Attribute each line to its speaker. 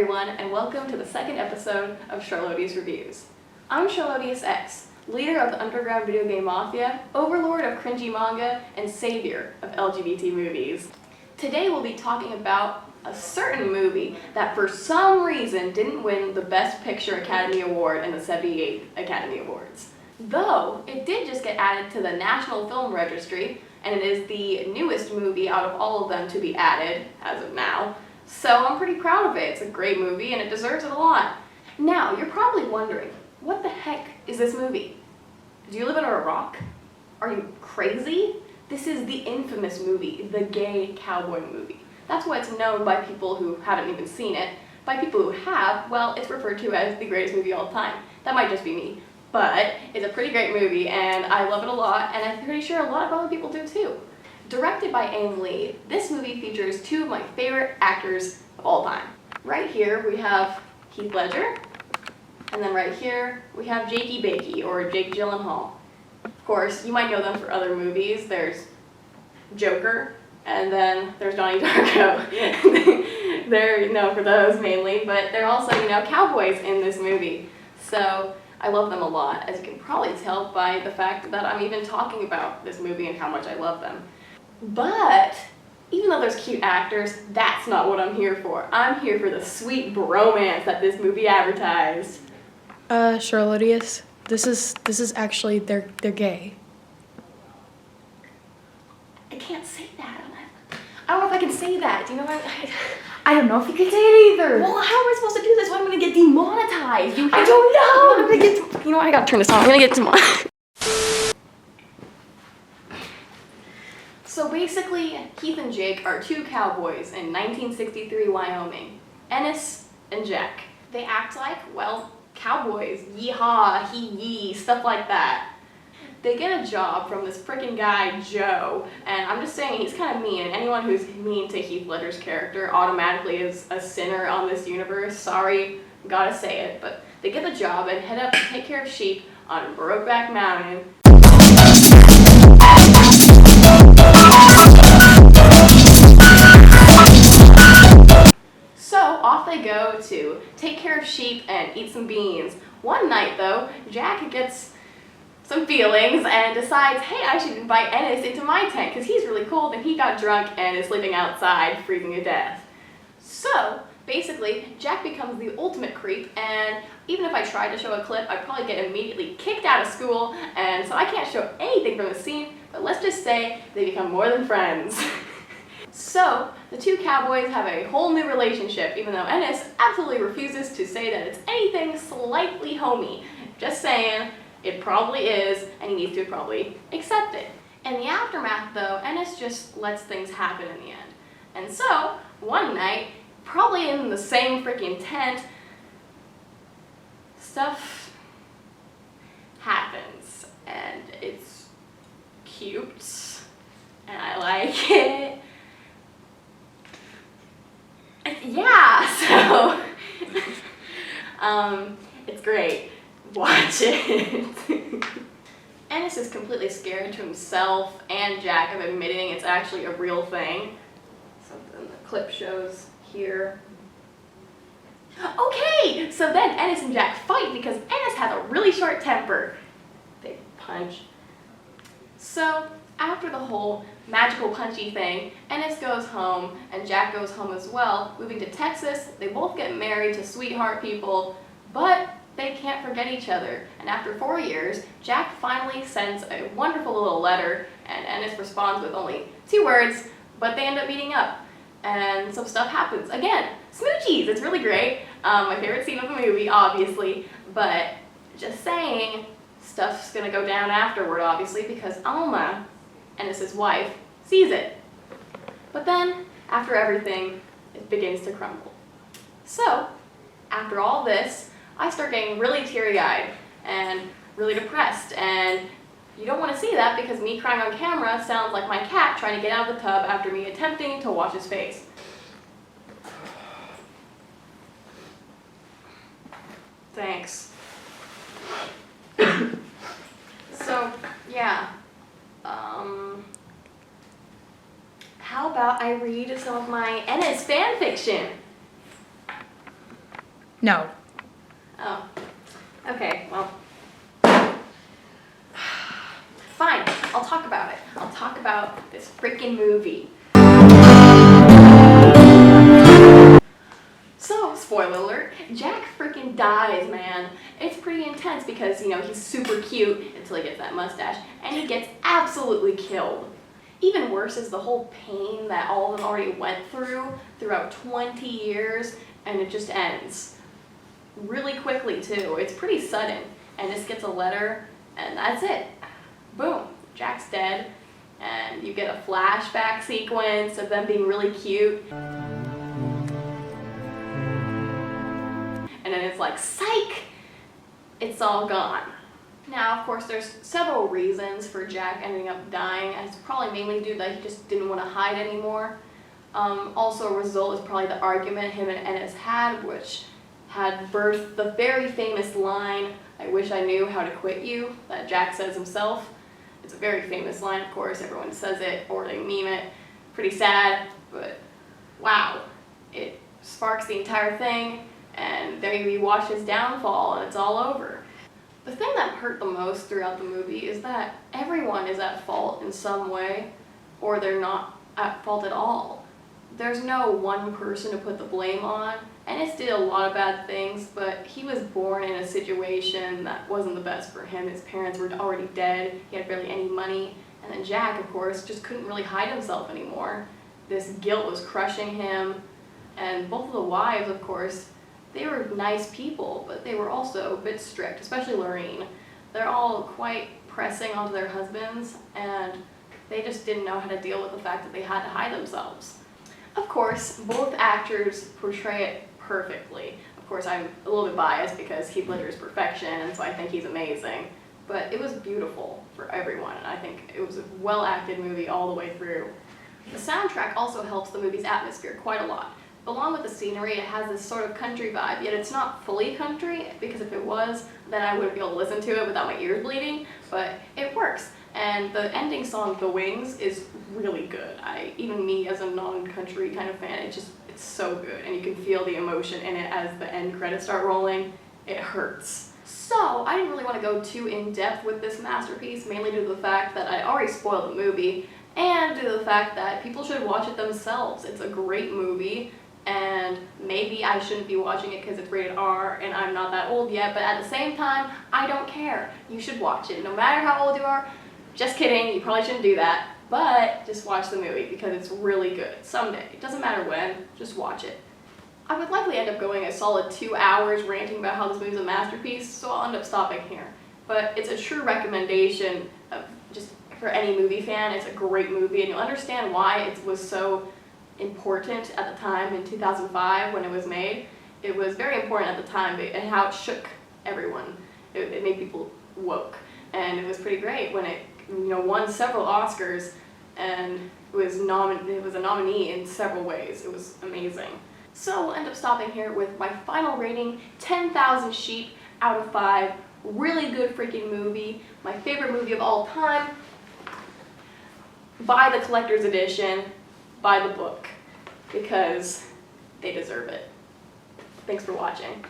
Speaker 1: everyone, and welcome to the second episode of Charlotius Reviews. I'm Charlotius X, leader of the underground video game mafia, overlord of cringy manga, and savior of LGBT movies. Today we'll be talking about a certain movie that for some reason didn't win the Best Picture Academy Award in the 78 Academy Awards. Though, it did just get added to the National Film Registry, and it is the newest movie out of all of them to be added, as of now. So I'm pretty proud of it. It's a great movie and it deserves it a lot. Now, you're probably wondering, what the heck is this movie? Do you live under a rock? Are you crazy? This is the infamous movie, the gay cowboy movie. That's why it's known by people who haven't even seen it. By people who have, well, it's referred to as the greatest movie of all time. That might just be me. But it's a pretty great movie and I love it a lot, and I'm pretty sure a lot of other people do too. Directed by Ang Lee, this movie features two of my favorite actors of all time. Right here we have Heath Ledger, and then right here we have Jakey Bakey, or Jake Gyllenhaal. Of course, you might know them for other movies. There's Joker, and then there's Donnie Darko. They're known for those mainly, but they're also, cowboys in this movie. So I love them a lot, as you can probably tell by the fact that I'm even talking about this movie and how much I love them. But even though there's cute actors, that's not what I'm here for. I'm here for the sweet bromance that this movie advertised.
Speaker 2: Charlotius, this is actually they're gay.
Speaker 1: I can't say that. I don't know if I can say that. Do you know what
Speaker 3: I don't know if you can say it either.
Speaker 1: Well, how am I supposed to do this? I'm gonna get demonetized.
Speaker 3: I don't know.
Speaker 1: I'm gonna get. You know what? I gotta turn this on. I'm gonna get demonetized. So basically, Heath and Jake are two cowboys in 1963 Wyoming, Ennis and Jack. They act like, well, cowboys, yeehaw, hee-yee, stuff like that. They get a job from this frickin' guy, Joe, and I'm just saying he's kind of mean, and anyone who's mean to Heath Ledger's character automatically is a sinner on this universe. Sorry, gotta say it, but they get the job and head up to take care of sheep on Brokeback Mountain. So off they go to take care of sheep and eat some beans. One night though, Jack gets some feelings and decides, hey, I should invite Ennis into my tent because he's really cold and he got drunk and is sleeping outside, freezing to death. So basically, Jack becomes the ultimate creep, and even if I tried to show a clip, I'd probably get immediately kicked out of school, and so I can't show anything from the scene, but let's just say they become more than friends. So, the two cowboys have a whole new relationship, even though Ennis absolutely refuses to say that it's anything slightly homey. Just saying, it probably is, and he needs to probably accept it. In the aftermath though, Ennis just lets things happen in the end. And so, one night, probably in the same freaking tent, stuff happens, and it's cute, and I like it. Yeah, so, it's great. Watch it. Ennis is completely scared to himself and Jack of admitting it's actually a real thing. Something the clip shows here. Okay, so then Ennis and Jack fight because Ennis has a really short temper. They punch. So, after the whole magical punchy thing, Ennis goes home and Jack goes home as well, moving to Texas. They both get married to sweetheart people, but they can't forget each other. And after 4 years, Jack finally sends a wonderful little letter, and Ennis responds with only 2 words, but they end up meeting up. And some stuff happens. Again, smoochies! It's really great. My favorite scene of the movie, obviously, but just saying, stuff's gonna go down afterward, obviously, because Alma, Ennis's wife, sees it. But then, after everything, it begins to crumble. So, after all this, I start getting really teary-eyed and really depressed, and you don't want to see that because me crying on camera sounds like my cat trying to get out of the tub after me attempting to wash his face. Thanks. So, yeah. How about I read some of my Ennis fan fiction?
Speaker 2: No.
Speaker 1: Oh. Okay, well. Fine, I'll talk about it. I'll talk about this freaking movie. So, spoiler alert, Jack freaking dies, man. It's pretty intense because, he's super cute until he gets that mustache, and he gets absolutely killed. Even worse is the whole pain that all of them already went throughout 20 years, and it just ends. Really quickly, too. It's pretty sudden, and just gets a letter, and that's it. Boom, Jack's dead, and you get a flashback sequence of them being really cute. And then it's like, psych! It's all gone. Now, of course, there's several reasons for Jack ending up dying, and it's probably mainly due that he just didn't want to hide anymore. Also, a result is probably the argument him and Ennis had, which had birthed the very famous line, "I wish I knew how to quit you," that Jack says himself. It's a very famous line, of course, everyone says it, or they meme it. Pretty sad, but wow. It sparks the entire thing, and there you watch his downfall, and it's all over. The thing that hurt the most throughout the movie is that everyone is at fault in some way, or they're not at fault at all. There's no one person to put the blame on. Ennis did a lot of bad things, but he was born in a situation that wasn't the best for him. His parents were already dead, he had barely any money, and then Jack, of course, just couldn't really hide himself anymore. This guilt was crushing him, and both of the wives, of course, they were nice people, but they were also a bit strict, especially Lorene. They're all quite pressing onto their husbands, and they just didn't know how to deal with the fact that they had to hide themselves. Of course, both actors portray it perfectly. Of course, I'm a little bit biased because Heath Ledger is perfection, and so I think he's amazing. But it was beautiful for everyone, and I think it was a well-acted movie all the way through. The soundtrack also helps the movie's atmosphere quite a lot. Along with the scenery, it has this sort of country vibe, yet it's not fully country, because if it was, then I wouldn't be able to listen to it without my ears bleeding, but it works. And the ending song, The Wings, is really good. Even me as a non-country kind of fan, it's so good, and you can feel the emotion in it as the end credits start rolling. It hurts. So, I didn't really want to go too in-depth with this masterpiece, mainly due to the fact that I already spoiled the movie, and due to the fact that people should watch it themselves. It's a great movie, and maybe I shouldn't be watching it because it's rated R and I'm not that old yet, but at the same time, I don't care. You should watch it, no matter how old you are. Just kidding, you probably shouldn't do that, but just watch the movie because it's really good. Someday, it doesn't matter when, just watch it. I would likely end up going a solid 2 hours ranting about how this movie's a masterpiece, so I'll end up stopping here. But it's a true recommendation of just for any movie fan. It's a great movie, and you'll understand why it was so important at the time in 2005 when it was made. It was very important at the time, and how it shook everyone. It made people woke, and it was pretty great when it won several Oscars, and it was a nominee in several ways. It was amazing. So we'll end up stopping here with my final rating, 10,000 sheep out of 5. Really good freaking movie. My favorite movie of all time. Buy the collector's edition. Buy the book, because they deserve it. Thanks for watching.